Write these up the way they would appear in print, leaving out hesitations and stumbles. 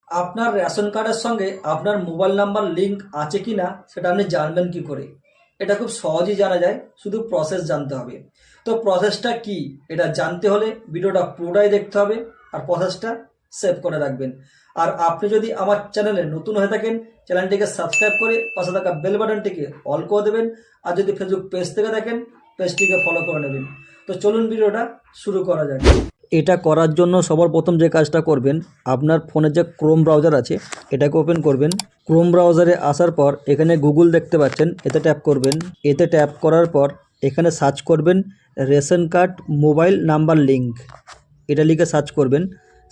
আপনার রেশন কার্ডের সঙ্গে আপনার মোবাইল নাম্বার লিঙ্ক আছে কি না সেটা আপনি জানবেন কি করে? এটা খুব সহজেই জানা যায়, শুধু প্রসেস জানতে হবে। তো প্রসেসটা কি এটা জানতে হলে ভিডিওটা পুরোটাই দেখতে হবে, আর প্রসেসটা সেভ করে রাখবেন। আর আপনি যদি আমার চ্যানেলে নতুন হয়ে থাকেন, চ্যানেলটিকে সাবস্ক্রাইব করে পাশে থাকা বেল বাটনটিকে অল করে দেবেন। আর যদি ফেসবুক পেজ থেকে দেখেন, পেজটিকে ফলো করে নেবেন। তো চলুন ভিডিওটা শুরু করা যাক। এটা করার জন্য সবার প্রথম যে কাজটা করবেন, আপনার ফোনে যে ক্রোম ব্রাউজার আছে এটাকে ওপেন করবেন। ক্রোম ব্রাউজারে আসার পর এখানে গুগল দেখতে পাচ্ছেন, এতে ট্যাপ করবেন। এতে ট্যাপ করার পর এখানে সার্চ করবেন ration card mobile number link, এটা লিখে সার্চ করবেন।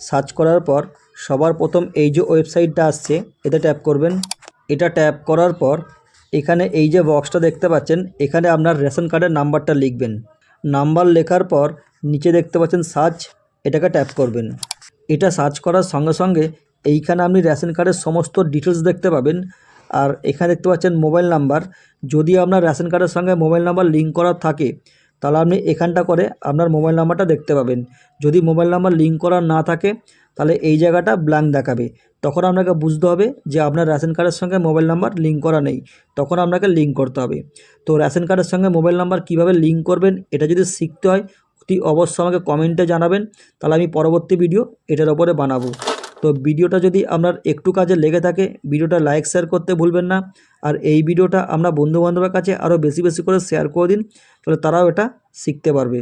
সার্চ করার পর সবার প্রথম এই যে ওয়েবসাইটটা আসছে এতে ট্যাপ করবেন। এটা ট্যাপ করার পর এখানে এই যে বক্সটা দেখতে পাচ্ছেন, এখানে আপনার রেশন কার্ডের নাম্বারটা লিখবেন। নাম্বার লেখার পর নিচে দেখতে পাচ্ছেন সার্চ, এটাকে ট্যাপ করবেন। এটা সার্চ করার সঙ্গে সঙ্গে এইখানে আপনি রেশন কার্ডের সমস্ত ডিটেলস দেখতে পাবেন। আর এখানে দেখতে পাচ্ছেন মোবাইল নাম্বার। যদি আপনার রেশন কার্ডের সঙ্গে মোবাইল নাম্বার লিঙ্ক করা থাকে তাহলে আপনি এখানটা করে আপনার মোবাইল নাম্বারটা দেখতে পাবেন। যদি মোবাইল নাম্বার লিঙ্ক করা না থাকে তাহলে এই জায়গাটা ব্ল্যাঙ্ক দেখাবে। তখন আপনাকে বুঝতে হবে যে আপনার রেশন কার্ডের সঙ্গে মোবাইল নাম্বার লিঙ্ক করা নেই, তখন আপনাকে লিঙ্ক করতে হবে। তো রেশন কার্ডের সঙ্গে মোবাইল নাম্বার কীভাবে লিঙ্ক করবেন এটা যদি শিখতে হয় অতি অবশ্যই আমাকে কমেন্টে জানাবেন, তাহলে আমি পরবর্তী ভিডিও এটার ওপরে বানাবো। তো ভিডিওটা যদি আপনার একটু কাজে লেগে থাকে ভিডিওটা লাইক শেয়ার করতে ভুলবেন না। আর এই ভিডিওটা আমরা বন্ধুবান্ধবের কাছে আরও বেশি বেশি করে শেয়ার করে দিন, তাহলে তারাও এটা শিখতে পারবে।